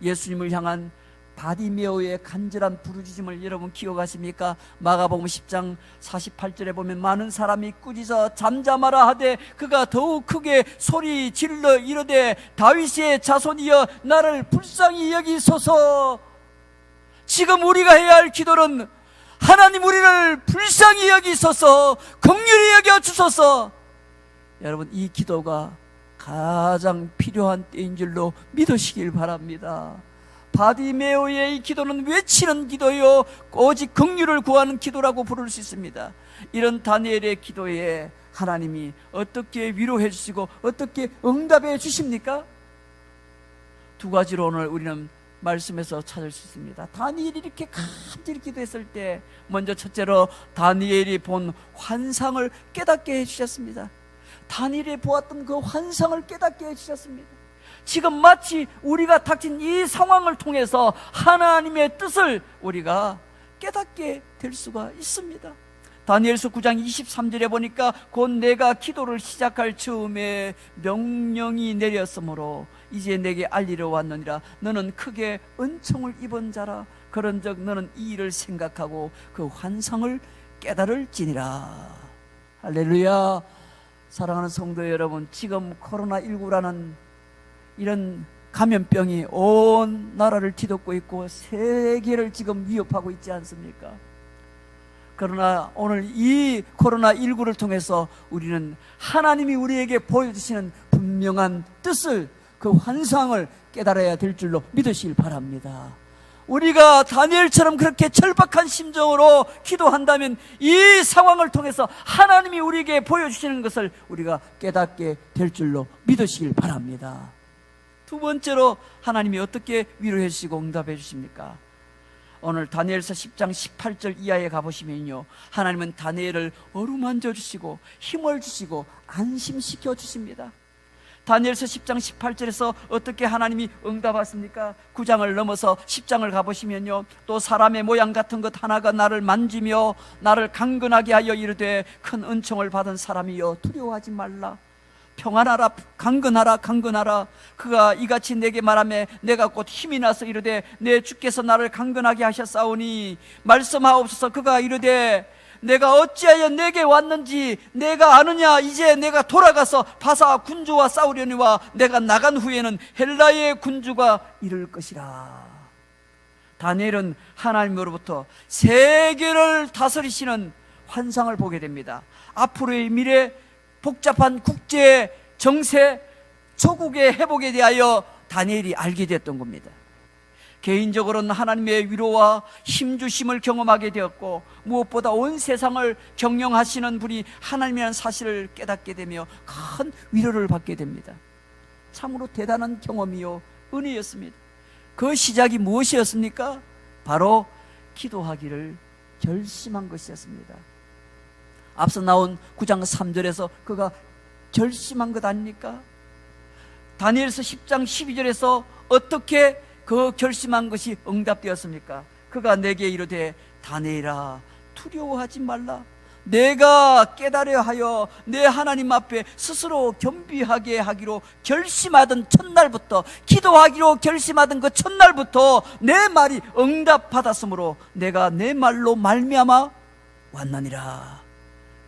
예수님을 향한 바디메오의 간절한 부르짖음을 여러분 기억하십니까? 마가복음 10장 48절에 보면 많은 사람이 꾸짖어 잠잠하라 하되 그가 더욱 크게 소리 질러 이르되 다윗의 자손이여 나를 불쌍히 여기소서. 지금 우리가 해야 할 기도는 하나님 우리를 불쌍히 여기소서, 긍휼히 여겨 주소서. 여러분, 이 기도가 가장 필요한 때인 줄로 믿으시길 바랍니다. 바디메오의 이 기도는 외치는 기도요, 오직 긍휼을 구하는 기도라고 부를 수 있습니다. 이런 다니엘의 기도에 하나님이 어떻게 위로해 주시고 어떻게 응답해 주십니까? 두 가지로 오늘 우리는 말씀에서 찾을 수 있습니다. 다니엘이 이렇게 간절히 기도했을 때 먼저 첫째로 다니엘이 본 환상을 깨닫게 해주셨습니다. 다니엘이 보았던 그 환상을 깨닫게 해주셨습니다. 지금 마치 우리가 닥친 이 상황을 통해서 하나님의 뜻을 우리가 깨닫게 될 수가 있습니다. 다니엘서 9장 23절에 보니까 곧 내가 기도를 시작할 즈음에 명령이 내렸으므로 이제 내게 알리러 왔느니라. 너는 크게 은총을 입은 자라. 그런즉 너는 이 일을 생각하고 그 환상을 깨달을지니라. 할렐루야. 사랑하는 성도 여러분, 지금 코로나19라는 이런 감염병이 온 나라를 뒤덮고 있고 세계를 지금 위협하고 있지 않습니까? 그러나 오늘 이 코로나19를 통해서 우리는 하나님이 우리에게 보여주시는 분명한 뜻을, 그 환상을 깨달아야 될 줄로 믿으시길 바랍니다. 우리가 다니엘처럼 그렇게 절박한 심정으로 기도한다면 이 상황을 통해서 하나님이 우리에게 보여주시는 것을 우리가 깨닫게 될 줄로 믿으시길 바랍니다. 두 번째로 하나님이 어떻게 위로해 주시고 응답해 주십니까? 오늘 다니엘서 10장 18절 이하에 가보시면요, 하나님은 다니엘을 어루만져 주시고 힘을 주시고 안심시켜 주십니다. 다니엘서 10장 18절에서 어떻게 하나님이 응답하십니까? 9장을 넘어서 10장을 가보시면요, 또 사람의 모양 같은 것 하나가 나를 만지며 나를 강건하게 하여 이르되 큰 은총을 받은 사람이여 두려워하지 말라. 평안하라, 강건하라, 강건하라. 그가 이같이 내게 말하며 내가 곧 힘이 나서 이르되 내 주께서 나를 강건하게 하셨사오니 말씀하옵소서. 그가 이르되 내가 어찌하여 내게 왔는지 내가 아느냐? 이제 내가 돌아가서 바사 군주와 싸우려니와 내가 나간 후에는 헬라의 군주가 이를 것이라. 다니엘은 하나님으로부터 세계를 다스리시는 환상을 보게 됩니다. 앞으로의 미래 복잡한 국제 정세, 조국의 회복에 대하여 다니엘이 알게 됐던 겁니다. 개인적으로는 하나님의 위로와 힘주심을 경험하게 되었고, 무엇보다 온 세상을 경영하시는 분이 하나님이라는 사실을 깨닫게 되며 큰 위로를 받게 됩니다. 참으로 대단한 경험이요, 은혜였습니다. 그 시작이 무엇이었습니까? 바로 기도하기를 결심한 것이었습니다. 앞서 나온 9장 3절에서 그가 결심한 것 아닙니까? 다니엘서 10장 12절에서 어떻게 그 결심한 것이 응답되었습니까? 그가 내게 이르되 다니엘아 두려워하지 말라. 내가 깨달아야 하여 내 하나님 앞에 스스로 겸비하게 하기로 결심하던 첫날부터, 기도하기로 결심하던 그 첫날부터 내 말이 응답받았으므로 내가 내 말로 말미암아 왔느니라.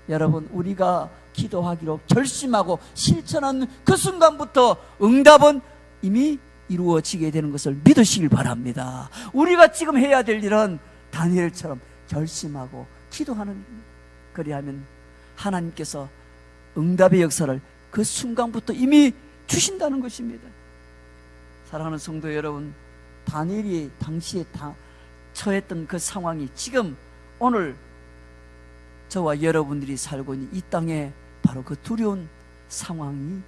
여러분, 우리가 기도하기로 결심하고 실천한 그 순간부터 응답은 이미 이루어지게 되는 것을 믿으시길 바랍니다. 우리가 지금 해야 될 일은 다니엘처럼 결심하고 기도하는 일입니다. 그리하면 하나님께서 응답의 역사를 그 순간부터 이미 주신다는 것입니다. 사랑하는 성도 여러분, 다니엘이 당시에 처했던 그 상황이 지금 오늘 저와 여러분들이 살고 있는 이 땅에 바로 그 두려운 상황이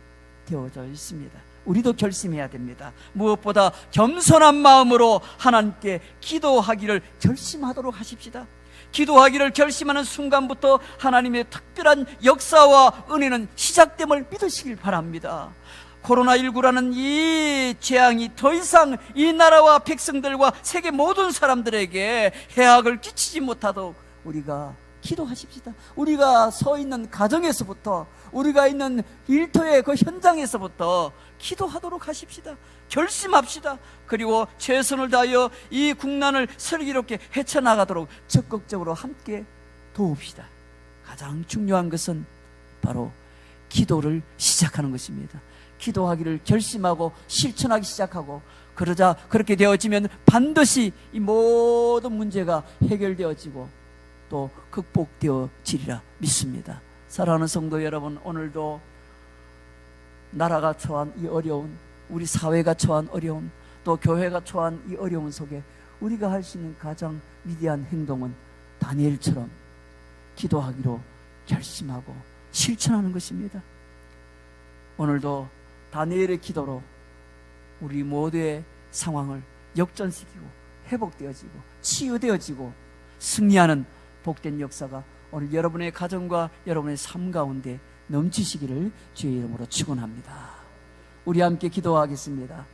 되어져 있습니다. 우리도 결심해야 됩니다. 무엇보다 겸손한 마음으로 하나님께 기도하기를 결심하도록 하십시다. 기도하기를 결심하는 순간부터 하나님의 특별한 역사와 은혜는 시작됨을 믿으시길 바랍니다. 코로나19라는 이 재앙이 더 이상 이 나라와 백성들과 세계 모든 사람들에게 해악을 끼치지 못하도록 우리가 기도하십시다. 우리가 서 있는 가정에서부터, 우리가 있는 일터의 그 현장에서부터 기도하도록 하십시다. 결심합시다. 그리고 최선을 다하여 이 국난을 슬기롭게 헤쳐나가도록 적극적으로 함께 도웁시다. 가장 중요한 것은 바로 기도를 시작하는 것입니다. 기도하기를 결심하고 실천하기 시작하고, 그러자 그렇게 되어지면 반드시 이 모든 문제가 해결되어지고 또 극복되어지리라 믿습니다. 사랑하는 성도 여러분, 오늘도 나라가 처한 이 어려운, 우리 사회가 처한 어려운, 또 교회가 처한 이 어려운 속에 우리가 할 수 있는 가장 위대한 행동은 다니엘처럼 기도하기로 결심하고 실천하는 것입니다. 오늘도 다니엘의 기도로 우리 모두의 상황을 역전시키고 회복되어지고 치유되어지고 승리하는 복된 역사가 오늘 여러분의 가정과 여러분의 삶 가운데 넘치시기를 주의 이름으로 축원합니다. 우리 함께 기도하겠습니다.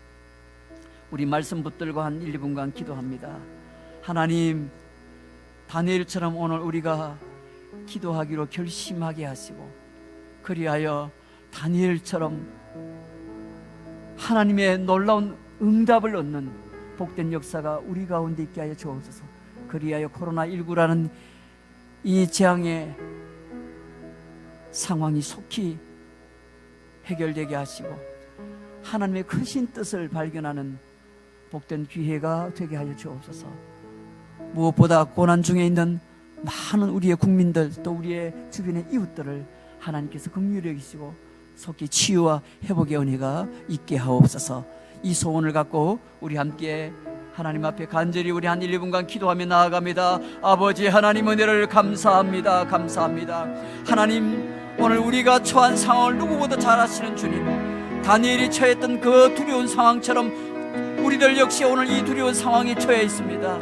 우리 말씀 붙들고 한 1, 2분간 기도합니다. 하나님, 다니엘처럼 오늘 우리가 기도하기로 결심하게 하시고, 그리하여 다니엘처럼 하나님의 놀라운 응답을 얻는 복된 역사가 우리 가운데 있게 하여 주옵소서. 그리하여 코로나19라는 이 재앙의 상황이 속히 해결되게 하시고 하나님의 크신 뜻을 발견하는 복된 기회가 되게 하여 주옵소서. 무엇보다 고난 중에 있는 많은 우리의 국민들, 또 우리의 주변의 이웃들을 하나님께서 긍휼히 여기시고 속히 치유와 회복의 은혜가 있게 하옵소서. 이 소원을 갖고 우리 함께 하나님 앞에 간절히 우리 한 1, 2분간 기도하며 나아갑니다. 아버지 하나님, 은혜를 감사합니다. 감사합니다. 하나님, 오늘 우리가 처한 상황을 누구보다 잘 아시는 주님, 다니엘이 처했던 그 두려운 상황처럼 우리들 역시 오늘 이 두려운 상황에 처해 있습니다.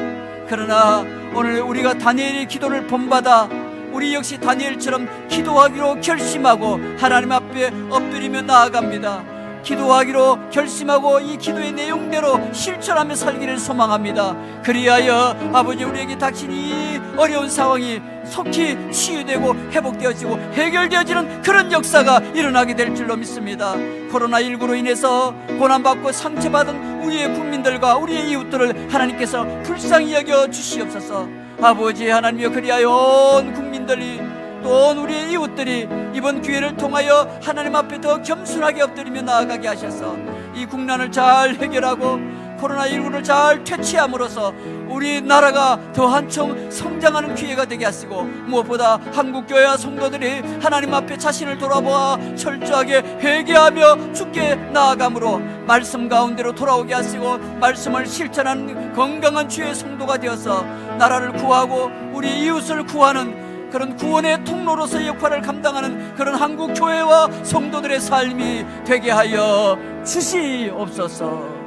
그러나 오늘 우리가 다니엘의 기도를 본받아 우리 역시 다니엘처럼 기도하기로 결심하고 하나님 앞에 엎드리며 나아갑니다. 기도하기로 결심하고 이 기도의 내용대로 실천하며 살기를 소망합니다. 그리하여 아버지, 우리에게 닥친 이 어려운 상황이 속히 치유되고 회복되어지고 해결되어지는 그런 역사가 일어나게 될 줄로 믿습니다. 코로나19로 인해서 고난받고 상처받은 우리의 국민들과 우리의 이웃들을 하나님께서 불쌍히 여겨 주시옵소서. 아버지 하나님이여, 그리하여 온 국민들이 또 우리의 이웃들이 이번 기회를 통하여 하나님 앞에 더 겸손하게 엎드리며 나아가게 하셔서 이 국난을 잘 해결하고 코로나19를 잘 퇴치함으로써 우리나라가 더 한층 성장하는 기회가 되게 하시고, 무엇보다 한국교회와 성도들이 하나님 앞에 자신을 돌아보아 철저하게 회개하며 주께 나아감으로 말씀 가운데로 돌아오게 하시고 말씀을 실천하는 건강한 주의 성도가 되어서 나라를 구하고 우리 이웃을 구하는 그런 구원의 통로로서의 역할을 감당하는 그런 한국 교회와 성도들의 삶이 되게 하여 주시옵소서.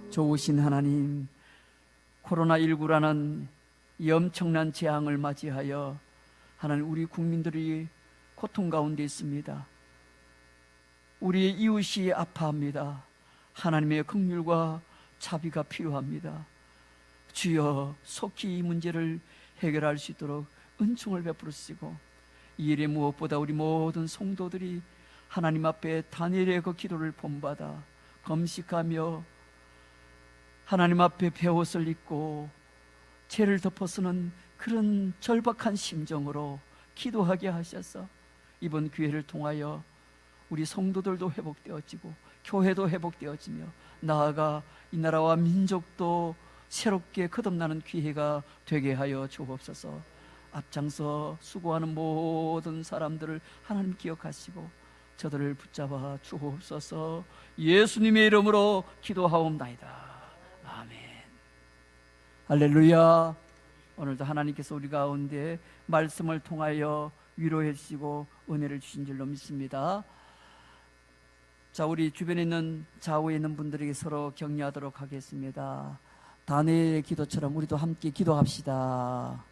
좋으신 하나님, 코로나19라는 이 엄청난 재앙을 맞이하여 하나님, 우리 국민들이 고통 가운데 있습니다. 우리의 이웃이 아파합니다. 하나님의 긍휼과 자비가 필요합니다. 주여, 속히 이 문제를 해결할 수 있도록 은총을 베풀으시고, 이 일에 무엇보다 우리 모든 성도들이 하나님 앞에 다니엘의 그 기도를 본받아 금식하며 하나님 앞에 베옷을 입고 죄를 덮어쓰는 그런 절박한 심정으로 기도하게 하셔서 이번 기회를 통하여 우리 성도들도 회복되어지고 교회도 회복되어지며 나아가 이 나라와 민족도 새롭게 거듭나는 기회가 되게 하여 주옵소서. 앞장서 수고하는 모든 사람들을 하나님 기억하시고 저들을 붙잡아 주옵소서. 예수님의 이름으로 기도하옵나이다. 아멘. 할렐루야. 오늘도 하나님께서 우리 가운데 말씀을 통하여 위로해 주시고 은혜를 주신 줄로 믿습니다. 자, 우리 주변에 있는 좌우에 있는 분들에게 서로 격려하도록 하겠습니다. 다니엘의 기도처럼 우리도 함께 기도합시다.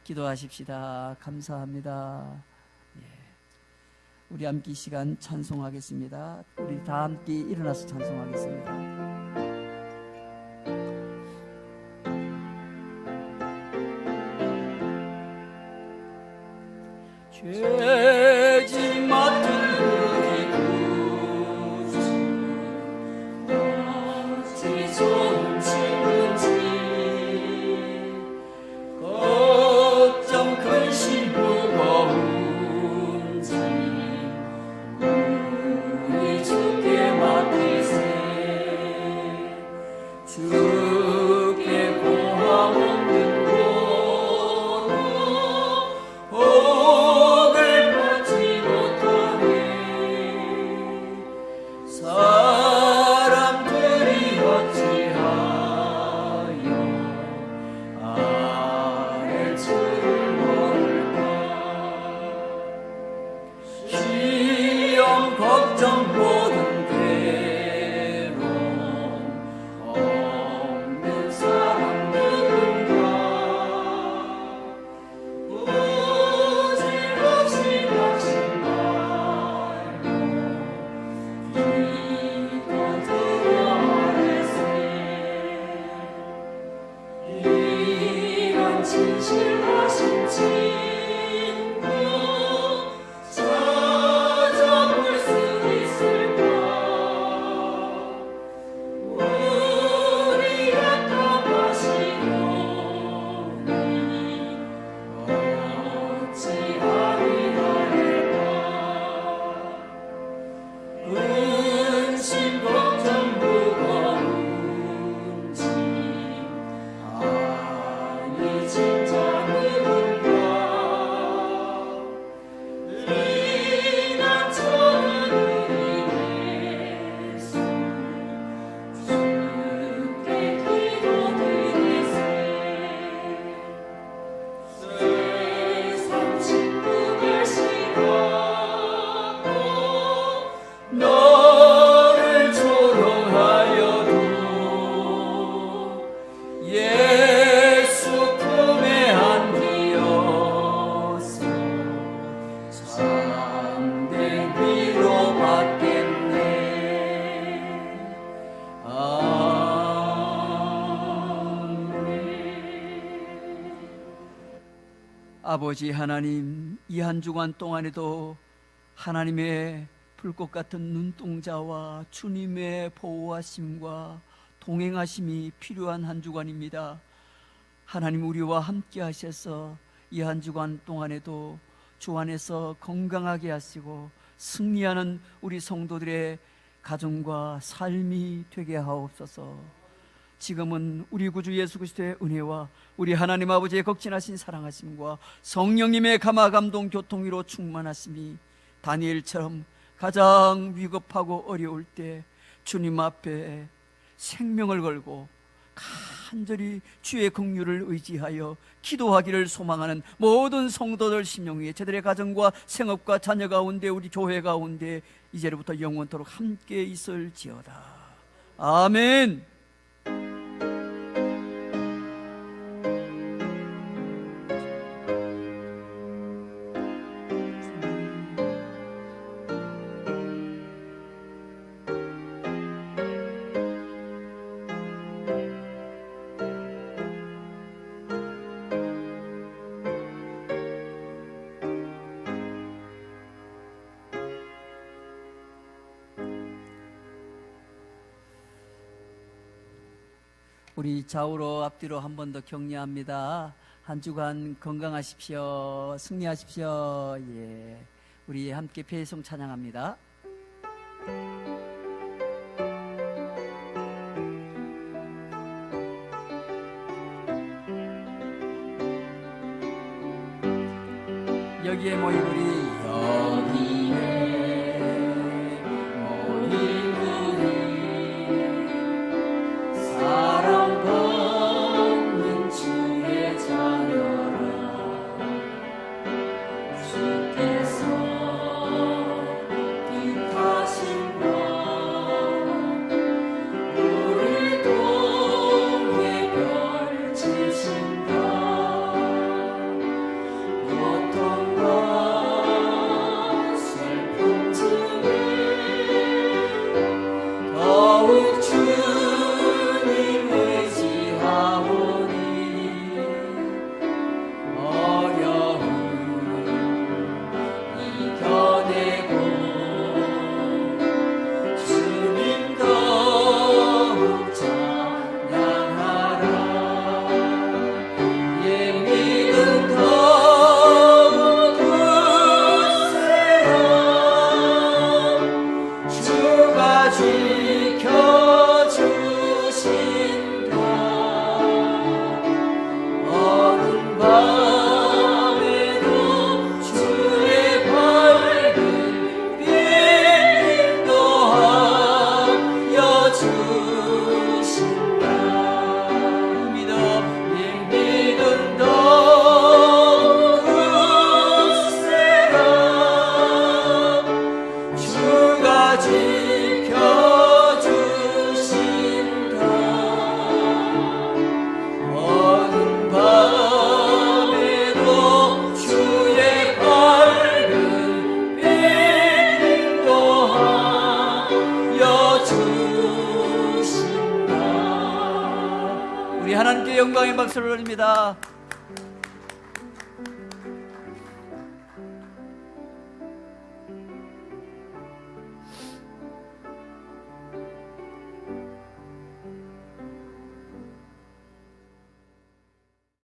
기도하십시다. 감사합니다. 예. 우리 함께 이 시간 찬송하겠습니다. 우리 다 함께 일어나서 찬송하겠습니다. 죄짐 맡은 우리 구주 어찌 좋은 친구인지 걱정 근심 무거운지 우리 주께 맡기세. 주께 고함 없는 도로 복을 받지 못하네. 사람들이 어찌하여 아래 주를 모를까. 시험 걱정 모든 괴로움 없는 사람 누군가. 부질없이 당신 말로 기도드려 아뢰세. 이런 진실하신 친구 찾아볼 수 있을까. 우리 약함하시오니 어찌하리라 할까. 근심 걱정 무거운지 아니 진짜 누군가. 이난처는 우리 예수 주께 기도드리세. 세상 친구 멸시하고 너를 조롱하여도 예수 품에 안기어서 참된 위로받겠네. 아멘. 아버지 하나님, 이 한 주간 동안에도 하나님의 불꽃 같은 눈동자와 주님의 보호하심과 동행하심이 필요한 한 주간입니다. 하나님, 우리와 함께 하셔서 이 한 주간 동안에도 주 안에서 건강하게 하시고 승리하는 우리 성도들의 가정과 삶이 되게 하옵소서. 지금은 우리 구주 예수 그리스도의 은혜와 우리 하나님 아버지의 극진하신 사랑하심과 성령님의 감화 감동 교통위로 충만하심이 다니엘처럼 가장 위급하고 어려울 때 주님 앞에 생명을 걸고 간절히 주의 긍휼을 의지하여 기도하기를 소망하는 모든 성도들 심령 위에 저들의 가정과 생업과 자녀 가운데 우리 교회 가운데 이제로부터 영원토록 함께 있을지어다. 아멘. 우리 좌우로 앞뒤로 한 번 더 격려합니다. 한 주간 건강하십시오. 승리하십시오. 예, 우리 함께 배송 찬양합니다. 여기에 모인 우리 사랑받는 주의 자녀라. 주께서 뜻하신 바 우리 동에 펼치신다. 고통과 하나님께 영광의 박수를 올립니다.